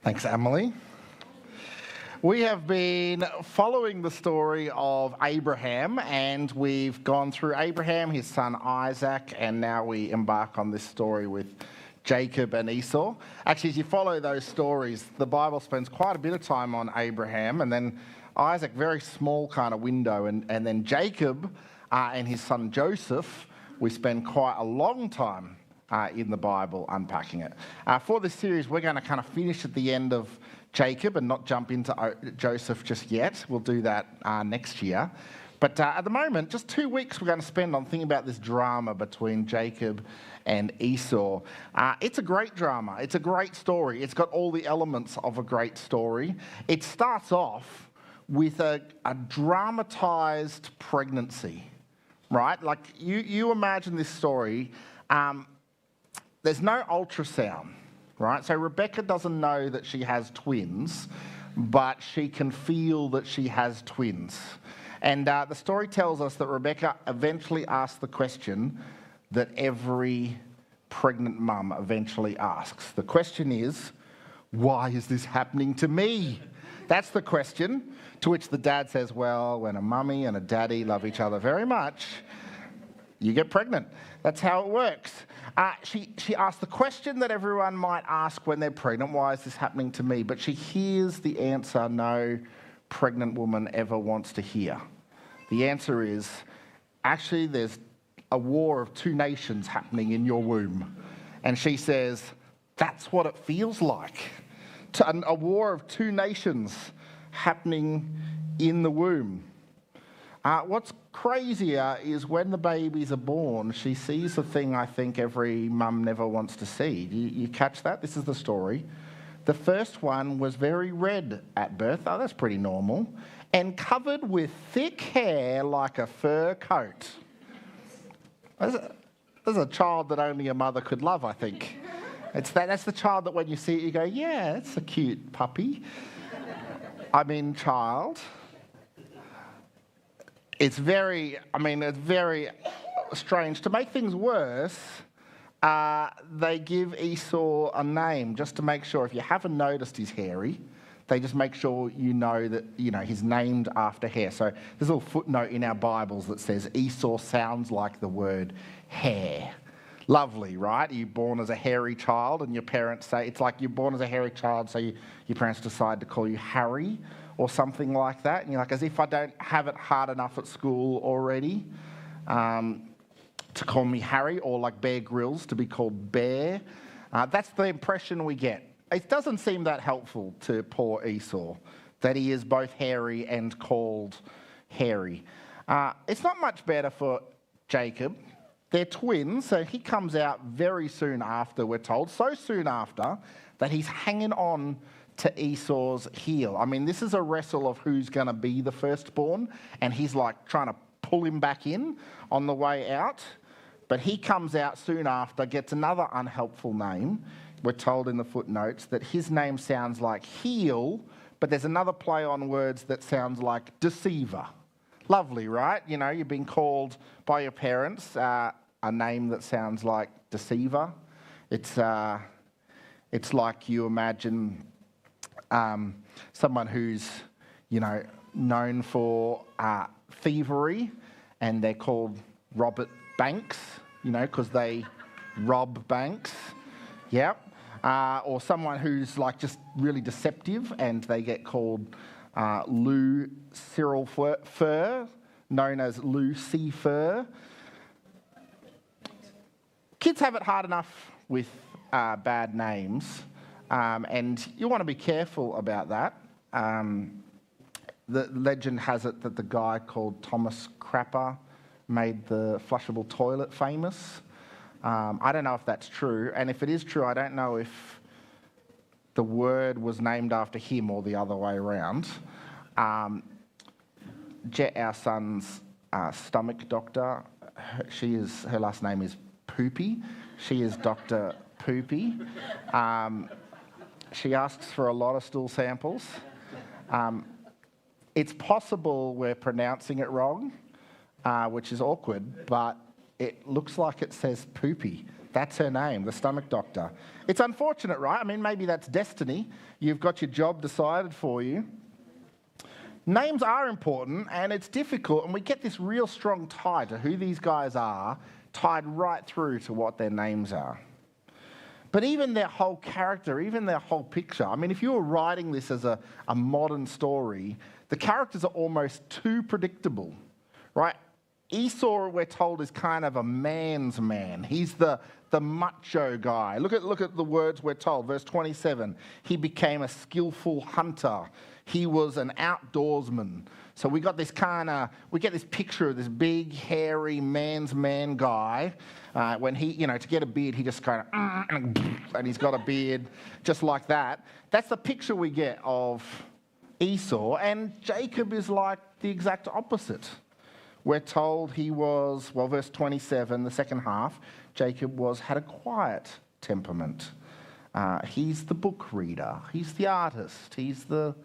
Thanks, Emily. We have been following the story of Abraham, and we've gone through Abraham, his son Isaac, and now we embark on this story with Jacob and Esau. Actually, as you follow those stories, the Bible spends quite a bit of time on Abraham, and then Isaac, very small kind of window, and then Jacob and his son Joseph, we spend quite a long time in the Bible unpacking it. For this series, we're going to kind of finish at the end of Jacob and not jump into Joseph just yet. We'll do that next year. But at the moment, just 2 weeks we're going to spend on thinking about this drama between Jacob and Esau. It's a great drama. It's a great story. It's got all the elements of a great story. It starts off with a dramatized pregnancy, right? Like you imagine this story. There's no ultrasound, right? So Rebecca doesn't know that she has twins, but she can feel that she has twins. And the story tells us that Rebecca eventually asked the question that every pregnant mum eventually asks. The question is, why is this happening to me? That's the question, to which the dad says, well, when a mummy and a daddy love each other very much, you get pregnant. That's how it works. She asked the question that everyone might ask when they're pregnant, why is this happening to me? But she hears the answer no pregnant woman ever wants to hear. The answer is, actually, there's a war of two nations happening in your womb. And she says, that's what it feels like. A war of two nations happening in the womb. What's crazier is when the babies are born, she sees the thing I think every mum never wants to see. You catch that? This is the story. The first one was very red at birth. Oh, that's pretty normal. And covered with thick hair like a fur coat. There's a child that only a mother could love, I think. That's the child that when you see it, you go, yeah, it's a cute puppy. Child. It's very strange. To make things worse, they give Esau a name just to make sure, if you haven't noticed he's hairy, they just make sure you know that, he's named after hair. So there's a little footnote in our Bibles that says Esau sounds like the word hair. Lovely, right? You're born as a hairy child and your parents say, it's like you're born as a hairy child, so your parents decide to call you Harry or something like that. And you're like, as if I don't have it hard enough at school already to call me Harry, or like Bear Grylls to be called Bear. That's the impression we get. It doesn't seem that helpful to poor Esau, that he is both hairy and called hairy. It's not much better for Jacob. They're twins, so he comes out very soon after, we're told. So soon after that he's hanging on to Esau's heel. This is a wrestle of who's going to be the firstborn, and he's like trying to pull him back in on the way out. But he comes out soon after, gets another unhelpful name. We're told in the footnotes that his name sounds like heel, but there's another play on words that sounds like deceiver. Lovely, right? You're being called by your parents a name that sounds like deceiver. It's like you imagine someone who's, known for thievery, and they're called Robert Banks, because they rob banks. Yep. Or someone who's like just really deceptive, and they get called Lou Cyril Fur, known as Lucy Fur. Kids have it hard enough with bad names, and you want to be careful about that. The legend has it that the guy called Thomas Crapper made the flushable toilet famous. I don't know if that's true, and if it is true, I don't know if the word was named after him or the other way around. Jet, our son's stomach doctor, her last name is Poopy. She is Dr. Poopy. She asks for a lot of stool samples. It's possible we're pronouncing it wrong, which is awkward, but it looks like it says Poopy. That's her name, the stomach doctor. It's unfortunate, right? I mean, maybe that's destiny. You've got your job decided for you. Names are important, and it's difficult, and we get this real strong tie to who these guys are, tied right through to what their names are. But even their whole character, even their whole picture, I mean, if you were writing this as a modern story, the characters are almost too predictable, right? Esau, we're told, is kind of a man's man. He's the macho guy. Look at the words we're told. Verse 27, he became a skillful hunter. He was an outdoorsman. So we get this picture of this big, hairy, man's man guy. When he, to get a beard, he just kind of, and he's got a beard just like that. That's the picture we get of Esau. And Jacob is like the exact opposite. We're told he was, verse 27, the second half, Jacob had a quiet temperament. He's the book reader. He's the artist. He's the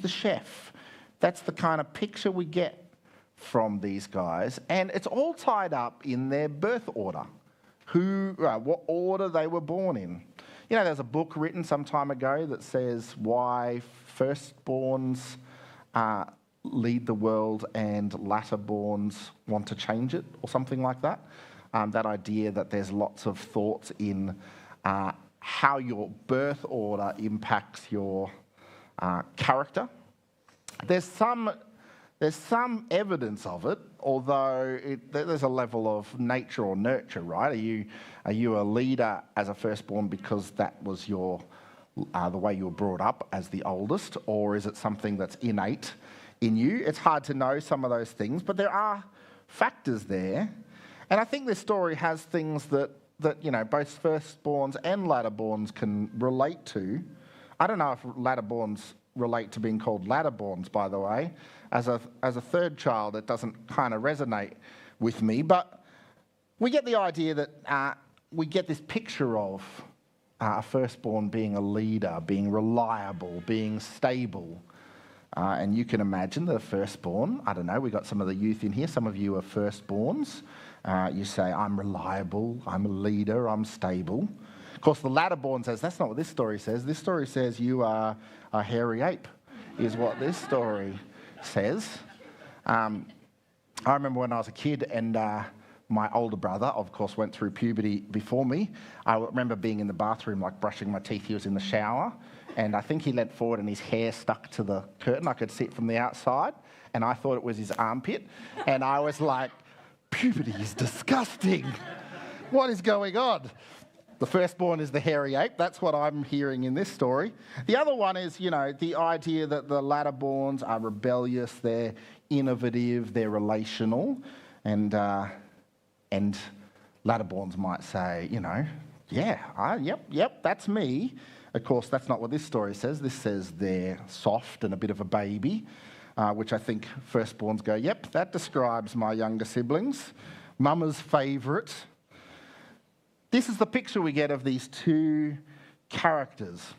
chef. That's the kind of picture we get from these guys. And it's all tied up in their birth order, what order they were born in. There's a book written some time ago that says why firstborns lead the world and latterborns want to change it, or something like that. That idea that there's lots of thoughts in how your birth order impacts your character. There's some evidence of it, although there's a level of nature or nurture, right? Are you a leader as a firstborn because that was the way you were brought up as the oldest, or is it something that's innate in you? It's hard to know some of those things, but there are factors there. And I think this story has things that both firstborns and latterborns can relate to. I don't know if latterborns relate to being called latterborns, by the way. As a third child, it doesn't kind of resonate with me, but we get the idea that we get this picture of a firstborn being a leader, being reliable, being stable. And you can imagine the firstborn. I don't know, we've got some of the youth in here. Some of you are firstborns. You say, I'm reliable, I'm a leader, I'm stable. Of course, the latterborn says, that's not what this story says. This story says you are a hairy ape, is what this story says. I remember when I was a kid and my older brother, of course, went through puberty before me. I remember being in the bathroom, like brushing my teeth. He was in the shower. And I think he leant forward and his hair stuck to the curtain. I could see it from the outside. And I thought it was his armpit. And I was like, puberty is disgusting. What is going on? The firstborn is the hairy ape. That's what I'm hearing in this story. The other one is, the idea that the latterborns are rebellious, they're innovative, they're relational. And latterborns might say, yep, that's me. Of course, that's not what this story says. This says they're soft and a bit of a baby, which I think firstborns go, yep, that describes my younger siblings. Mama's favourite. This is the picture we get of these two characters.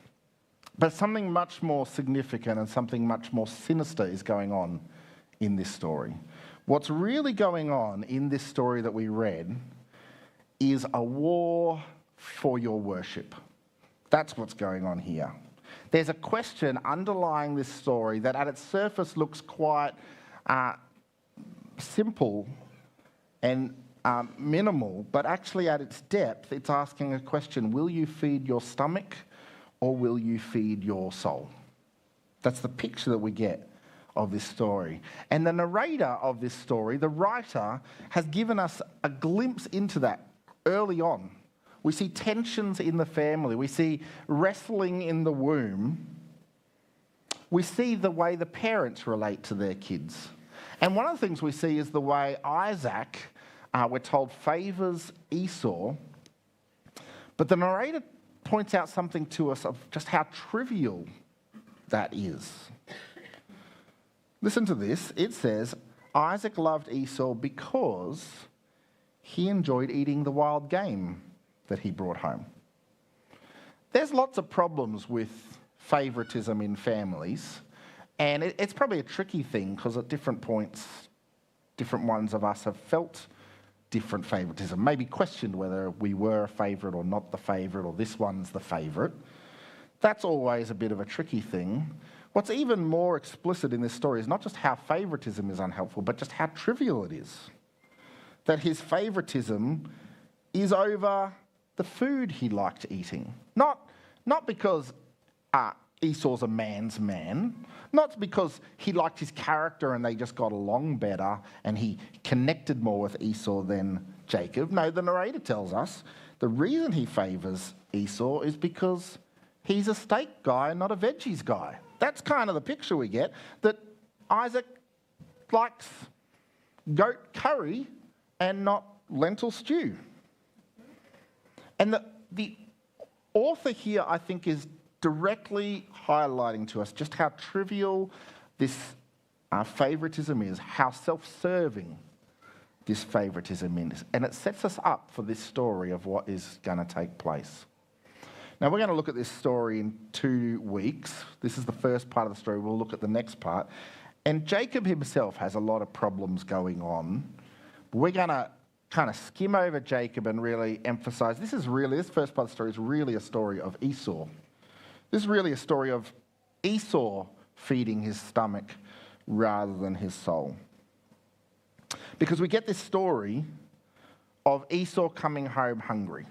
But something much more significant and something much more sinister is going on in this story. What's really going on in this story that we read is a war for your worship. That's what's going on here. There's a question underlying this story that at its surface looks quite simple and minimal, but actually at its depth, it's asking a question: will you feed your stomach or will you feed your soul? That's the picture that we get of this story. And the narrator of this story, the writer, has given us a glimpse into that early on. We see tensions in the family. We see wrestling in the womb. We see the way the parents relate to their kids. And one of the things we see is the way Isaac, we're told, favours Esau. But the narrator points out something to us of just how trivial that is. Listen to this. It says, Isaac loved Esau because he enjoyed eating the wild game that he brought home. There's lots of problems with favouritism in families, and it's probably a tricky thing because at different points, different ones of us have felt different favoritism, maybe questioned whether we were a favourite or not the favourite, or this one's the favourite. That's always a bit of a tricky thing. What's even more explicit in this story is not just how favouritism is unhelpful, but just how trivial it is. That his favouritism is over the food he liked eating. Not because Esau's a man's man, not because he liked his character and they just got along better and he connected more with Esau than Jacob. No, the narrator tells us the reason he favours Esau is because he's a steak guy, not a veggies guy. That's kind of the picture we get, that Isaac likes goat curry and not lentil stew. And the author here, I think, is directly highlighting to us just how trivial this favouritism is, how self-serving this favouritism is. And it sets us up for this story of what is going to take place. Now, we're going to look at this story in 2 weeks. This is the first part of the story. We'll look at the next part. And Jacob himself has a lot of problems going on. We're going to kind of skim over Jacob and really emphasise this first part of the story is really a story of Esau. This is really a story of Esau feeding his stomach rather than his soul. Because we get this story of Esau coming home hungry.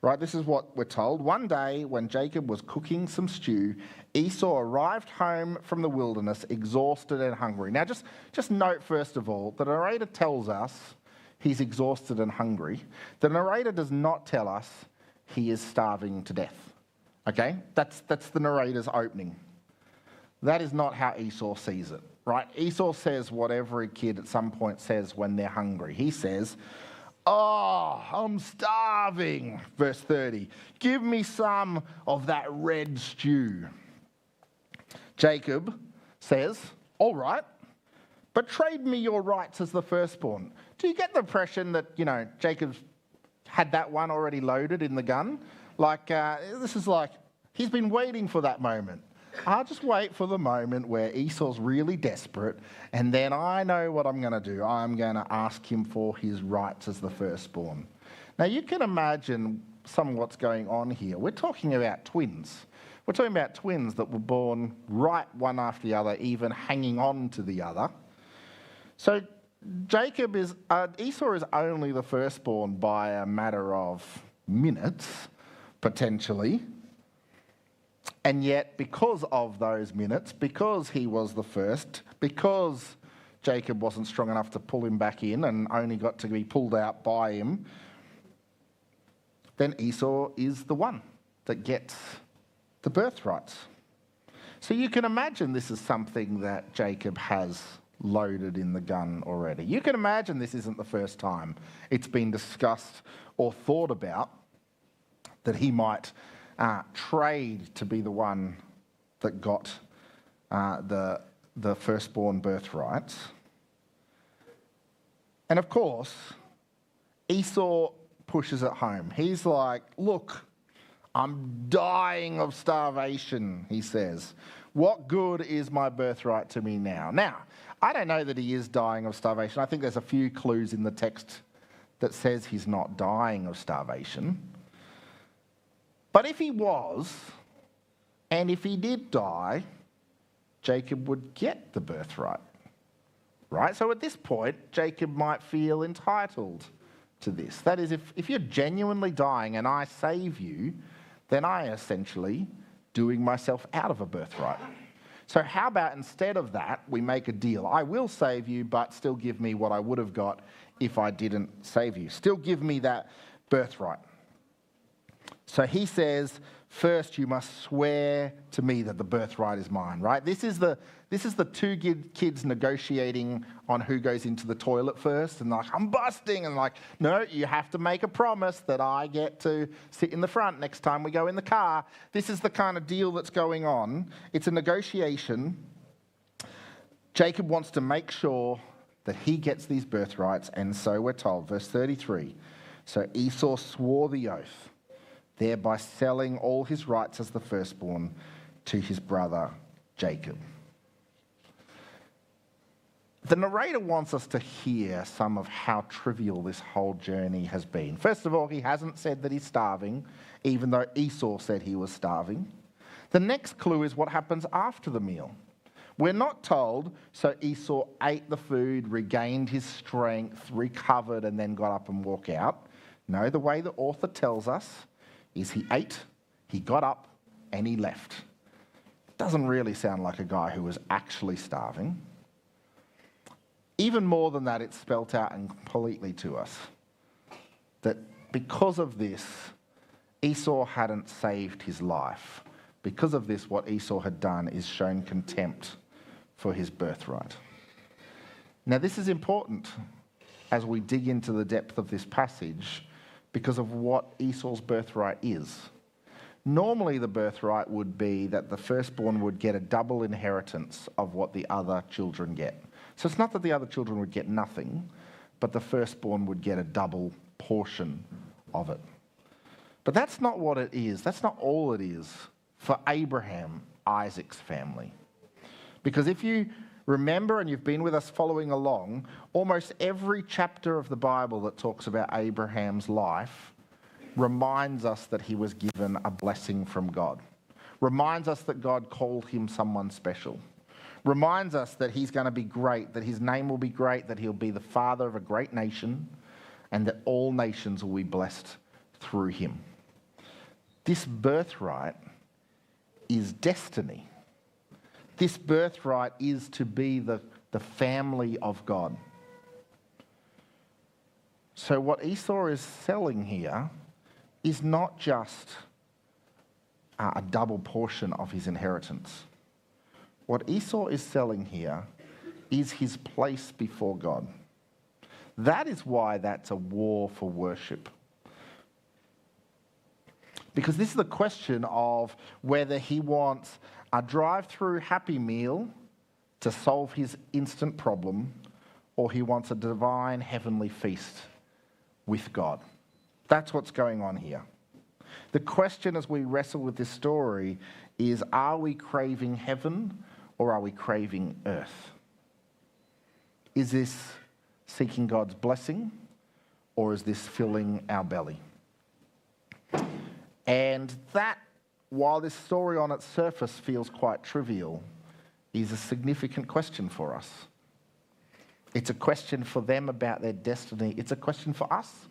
Right, this is what we're told. One day when Jacob was cooking some stew, Esau arrived home from the wilderness exhausted and hungry. Now just note first of all, the narrator tells us he's exhausted and hungry. The narrator does not tell us he is starving to death. Okay, that's the narrator's opening. That is not how Esau sees it, right? Esau says what every kid at some point says when they're hungry. He says, "Oh, I'm starving." Verse 30, "Give me some of that red stew." Jacob says, "All right, but trade me your rights as the firstborn." Do you get the impression that, Jacob had that one already loaded in the gun? This is like, he's been waiting for that moment. I'll just wait for the moment where Esau's really desperate, and then I know what I'm going to do. I'm going to ask him for his rights as the firstborn. Now, you can imagine some of what's going on here. We're talking about twins. We're talking about twins that were born right one after the other, even hanging on to the other. So Esau is only the firstborn by a matter of minutes, potentially. And yet, because of those minutes, because he was the first, because Jacob wasn't strong enough to pull him back in and only got to be pulled out by him, then Esau is the one that gets the birthrights. So you can imagine this is something that Jacob has loaded in the gun already. You can imagine this isn't the first time it's been discussed or thought about that he might trade to be the one that got the firstborn birthrights. And of course, Esau pushes it home. He's like, "Look, I'm dying of starvation," he says. "What good is my birthright to me now?" Now, I don't know that he is dying of starvation. I think there's a few clues in the text that says he's not dying of starvation. But if he was, and if he did die, Jacob would get the birthright, right? So at this point, Jacob might feel entitled to this. That is, if you're genuinely dying and I save you, then I am essentially doing myself out of a birthright. So how about instead of that, we make a deal. I will save you, but still give me what I would have got if I didn't save you. Still give me that birthright. So he says, "First you must swear to me that the birthright is mine," right? This is the two kids negotiating on who goes into the toilet first, and like, "I'm busting," and like, "No, you have to make a promise that I get to sit in the front next time we go in the car." This is the kind of deal that's going on. It's a negotiation. Jacob wants to make sure that he gets these birthrights, and so we're told, verse 33, "So Esau swore the oath, thereby selling all his rights as the firstborn to his brother Jacob." The narrator wants us to hear some of how trivial this whole journey has been. First of all, he hasn't said that he's starving, even though Esau said he was starving. The next clue is what happens after the meal. We're not told, so Esau ate the food, regained his strength, recovered, and then got up and walked out. No, the way the author tells us is he ate, he got up, and he left. Doesn't really sound like a guy who was actually starving. Even more than that, it's spelt out completely to us that because of this, Esau hadn't saved his life. Because of this, what Esau had done is shown contempt for his birthright. Now, this is important as we dig into the depth of this passage because of what Esau's birthright is. Normally, the birthright would be that the firstborn would get a double inheritance of what the other children get. So it's not that the other children would get nothing, but the firstborn would get a double portion of it. But that's not what it is. That's not all it is for Abraham, Isaac's family. Because if you remember, and you've been with us following along, almost every chapter of the Bible that talks about Abraham's life reminds us that he was given a blessing from God. Reminds us that God called him someone special. Reminds us that he's going to be great, that his name will be great, that he'll be the father of a great nation, and that all nations will be blessed through him. This birthright is destiny. This birthright is to be the family of God. So what Esau is selling here is not just a double portion of his inheritance. What Esau is selling here is his place before God. That is why that's a war for worship. Because this is the question of whether he wants a drive-through Happy Meal to solve his instant problem, or he wants a divine heavenly feast with God. That's what's going on here. The question as we wrestle with this story is, are we craving heaven or are we craving earth? Is this seeking God's blessing or is this filling our belly? And that, while this story on its surface feels quite trivial, is a significant question for us. It's a question for them about their destiny. It's a question for us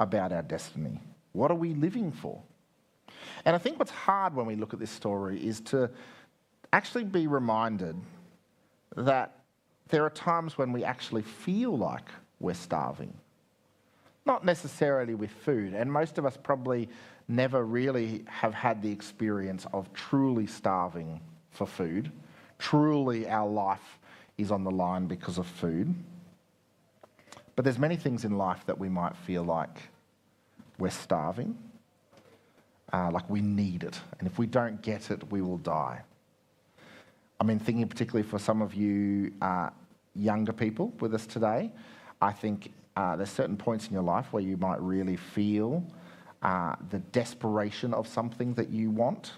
about our destiny. What are we living for? And I think what's hard when we look at this story is to actually be reminded that there are times when we actually feel like we're starving. Not necessarily with food, and most of us probably never really have had the experience of truly starving for food. Truly our life is on the line because of food. But there's many things in life that we might feel like we're starving, like we need it, and if we don't get it, we will die. I mean, thinking particularly for some of you younger people with us today, I think there's certain points in your life where you might really feel the desperation of something that you want.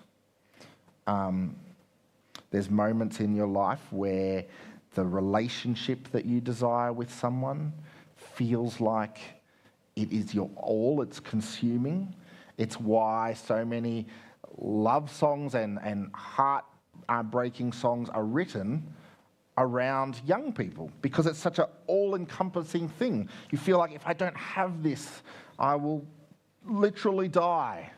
There's moments in your life where the relationship that you desire with someone feels like it is your all, it's consuming. It's why so many love songs and heart-breaking songs are written around young people, because it's such an all-encompassing thing. You feel like, if I don't have this, I will literally die.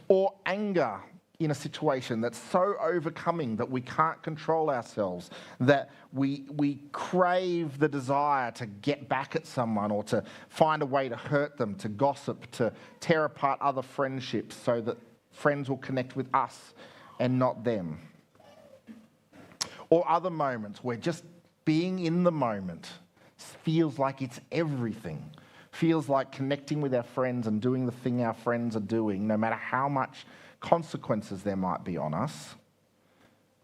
Or anger in a situation that's so overcoming that we can't control ourselves, that we crave the desire to get back at someone or to find a way to hurt them, to gossip, to tear apart other friendships so that friends will connect with us and not them. Or other moments where just being in the moment feels like it's everything. Feels like connecting with our friends and doing the thing our friends are doing, no matter how much consequences there might be on us,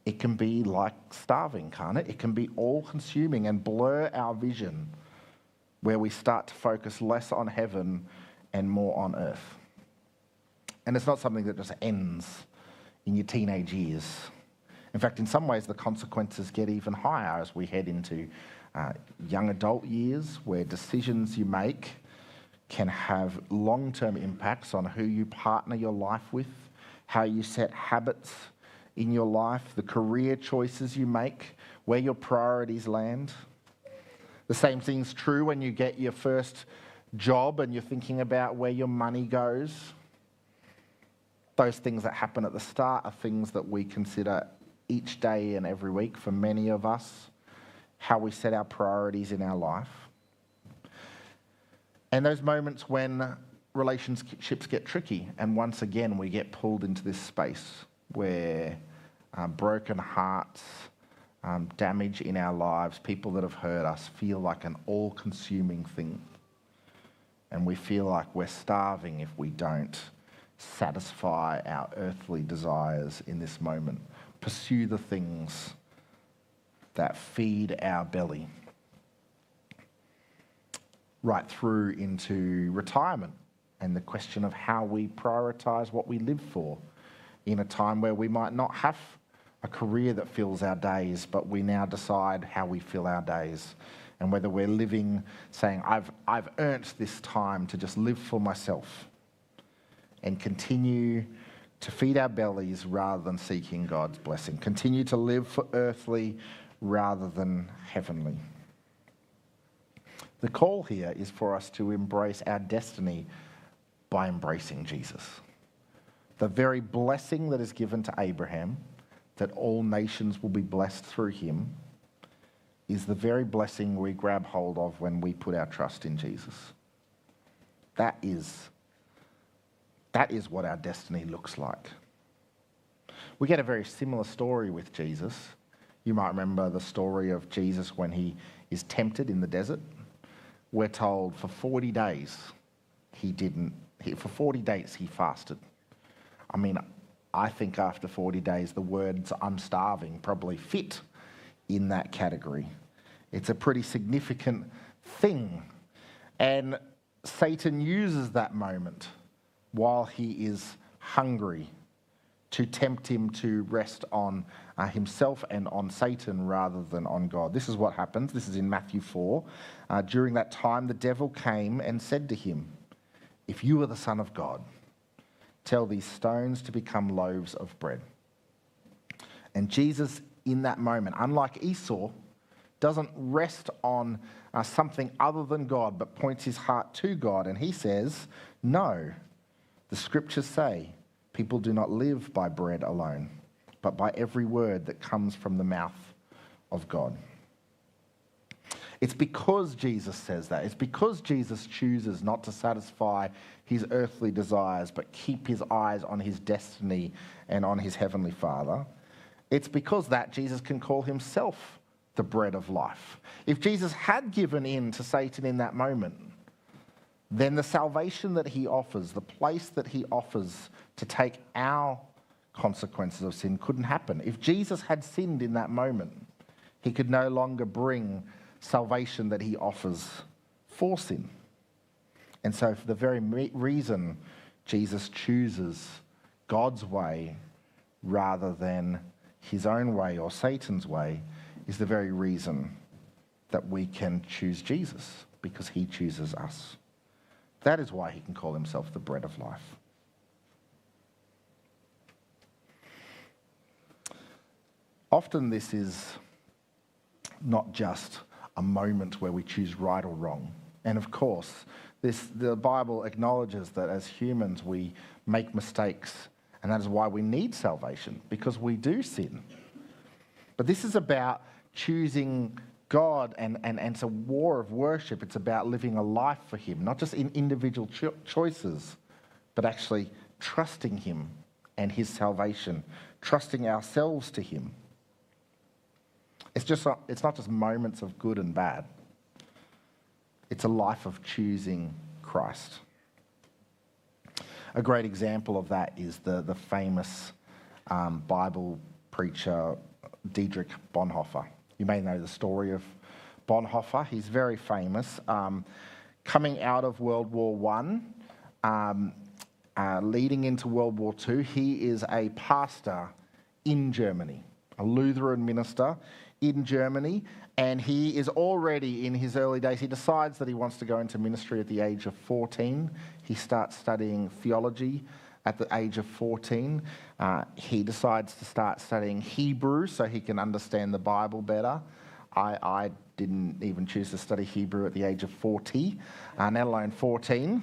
it can be like starving, can't it? It can be all-consuming and blur our vision, where we start to focus less on heaven and more on earth. And it's not something that just ends in your teenage years. In fact, in some ways, the consequences get even higher as we head into young adult years, where decisions you make can have long-term impacts on who you partner your life with, how you set habits in your life, the career choices you make, where your priorities land. The same thing's true when you get your first job and you're thinking about where your money goes. Those things that happen at the start are things that we consider each day and every week for many of us, how we set our priorities in our life. And those moments when relationships get tricky, and once again we get pulled into this space where broken hearts, damage in our lives, people that have hurt us feel like an all-consuming thing. And we feel like we're starving if we don't satisfy our earthly desires in this moment. Pursue the things that feed our belly. Right through into retirement and the question of how we prioritise what we live for in a time where we might not have a career that fills our days, but we now decide how we fill our days and whether we're living saying, I've earned this time to just live for myself and continue to feed our bellies rather than seeking God's blessing. Continue to live for earthly rather than heavenly. The call here is for us to embrace our destiny by embracing Jesus. The very blessing that is given to Abraham, that all nations will be blessed through him, is the very blessing we grab hold of when we put our trust in Jesus. That is what our destiny looks like. We get a very similar story with Jesus. You might remember the story of Jesus when he is tempted in the desert. We're told for 40 days he fasted. I mean, I think after 40 days, the words "I'm starving" probably fit in that category. It's a pretty significant thing. And Satan uses that moment while he is hungry to tempt him to rest on himself and on Satan rather than on God. This is what happens. This is in Matthew 4. During that time, the devil came and said to him, "If you are the Son of God, tell these stones to become loaves of bread." And Jesus, in that moment, unlike Esau, doesn't rest on something other than God, but points his heart to God. And he says, no, the scriptures say, people do not live by bread alone, but by every word that comes from the mouth of God. It's because Jesus says that. It's because Jesus chooses not to satisfy his earthly desires, but keep his eyes on his destiny and on his heavenly Father. It's because that Jesus can call himself the bread of life. If Jesus had given in to Satan in that moment, then the salvation that he offers, the place that he offers to take our consequences of sin couldn't happen. If Jesus had sinned in that moment, he could no longer bring salvation that he offers for sin. And so for the very reason Jesus chooses God's way rather than his own way or Satan's way is the very reason that we can choose Jesus, because he chooses us. That is why he can call himself the bread of life. Often this is not just a moment where we choose right or wrong. And of course, the Bible acknowledges that as humans we make mistakes, and that is why we need salvation, because we do sin. But this is about choosing God, and it's a war of worship. It's about living a life for him, not just in individual choices, but actually trusting him and his salvation, trusting ourselves to him. It's not just moments of good and bad. It's a life of choosing Christ. A great example of that is the famous Bible preacher Dietrich Bonhoeffer. You may know the story of Bonhoeffer. He's very famous. Coming out of World War I, leading into World War II, he is a pastor in Germany. a Lutheran minister in Germany, and he is already in his early days. He decides that he wants to go into ministry at the age of 14. He starts studying theology at the age of 14. He decides to start studying Hebrew so he can understand the Bible better. I didn't even choose to study Hebrew at the age of 40, let alone 14.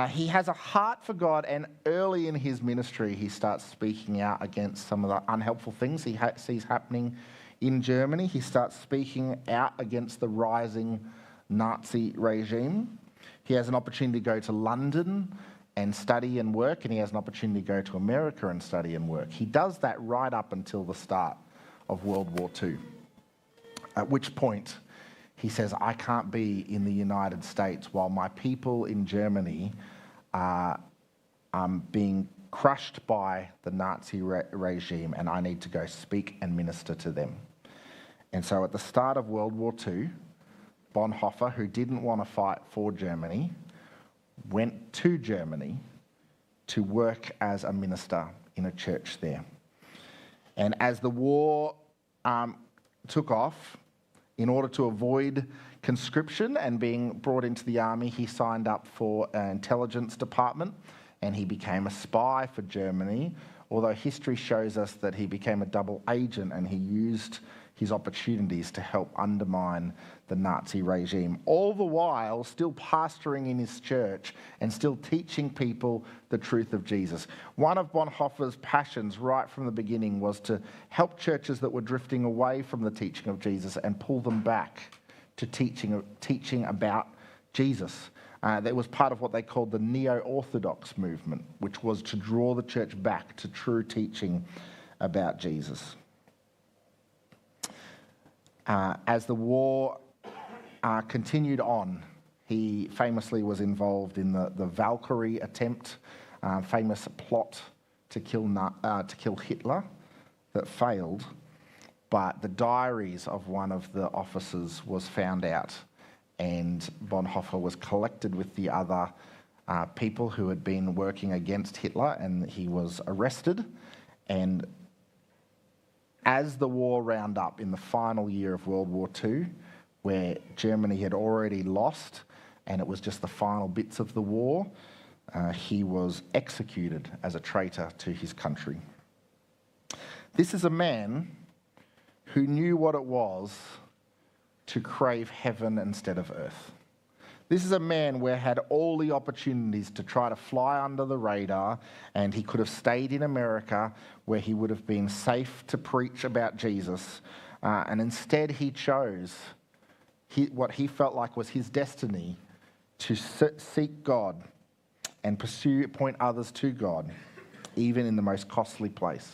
He has a heart for God, and early in his ministry, he starts speaking out against some of the unhelpful things he sees happening in Germany. He starts speaking out against the rising Nazi regime. He has an opportunity to go to London and study and work, and he has an opportunity to go to America and study and work. He does that right up until the start of World War II, at which point he says, I can't be in the United States while my people in Germany are being crushed by the Nazi regime, and I need to go speak and minister to them. And so at the start of World War II, Bonhoeffer, who didn't want to fight for Germany, went to Germany to work as a minister in a church there. And as the war took off, in order to avoid conscription and being brought into the army, he signed up for an intelligence department and he became a spy for Germany, although history shows us that he became a double agent and he used his opportunities to help undermine the Nazi regime, all the while still pastoring in his church and still teaching people the truth of Jesus. One of Bonhoeffer's passions right from the beginning was to help churches that were drifting away from the teaching of Jesus and pull them back to teaching about Jesus. That was part of what they called the neo-orthodox movement, which was to draw the church back to true teaching about Jesus. As the war continued on, he famously was involved in the Valkyrie attempt, famous plot to kill Hitler that failed, but the diaries of one of the officers was found out, and Bonhoeffer was collected with the other people who had been working against Hitler, and he was arrested. And as the war wound up in the final year of World War II, where Germany had already lost and it was just the final bits of the war, he was executed as a traitor to his country. This is a man who knew what it was to crave heaven instead of earth. This is a man who had all the opportunities to try to fly under the radar, and he could have stayed in America where he would have been safe to preach about Jesus. And instead he chose what he felt like was his destiny to seek God and point others to God, even in the most costly place.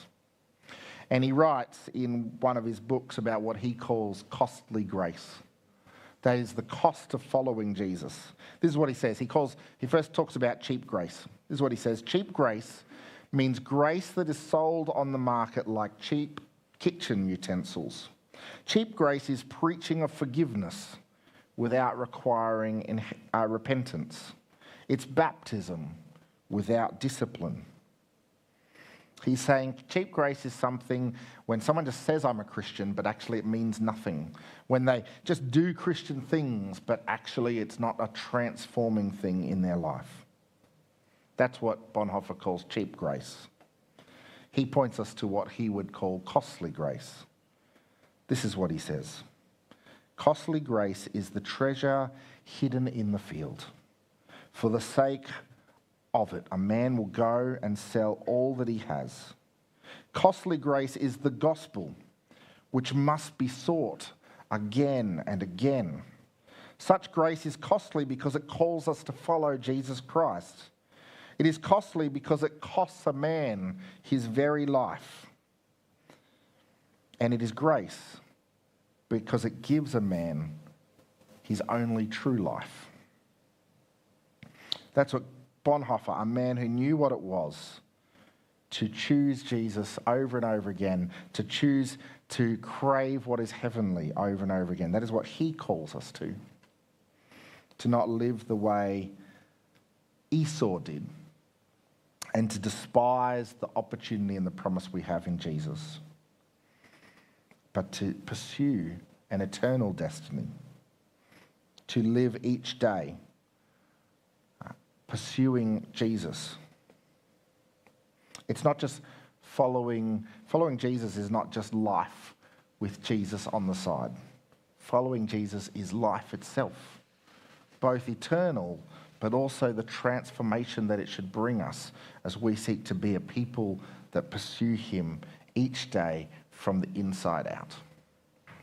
And he writes in one of his books about what he calls costly grace. That is the cost of following Jesus. This is what he says. He first talks about cheap grace. This is what he says. Cheap grace means grace that is sold on the market like cheap kitchen utensils. Cheap grace is preaching of forgiveness without requiring repentance. It's baptism without discipline. He's saying cheap grace is something when someone just says I'm a Christian, but actually it means nothing. When they just do Christian things, but actually it's not a transforming thing in their life. That's what Bonhoeffer calls cheap grace. He points us to what he would call costly grace. This is what he says. Costly grace is the treasure hidden in the field. For the sake of it, a man will go and sell all that he has. Costly grace is the gospel, which must be sought again and again. Such grace is costly because it calls us to follow Jesus Christ. It is costly because it costs a man his very life. And it is grace because it gives a man his only true life. That's what Bonhoeffer, a man who knew what it was to choose Jesus over and over again, to choose to crave what is heavenly over and over again. That is what he calls us to not live the way Esau did, and to despise the opportunity and the promise we have in Jesus. but to pursue an eternal destiny, to live each day pursuing Jesus. It's not just following Jesus is not just life with Jesus on the side. Following Jesus is life itself, both eternal, but also the transformation that it should bring us as we seek to be a people that pursue him each day from the inside out.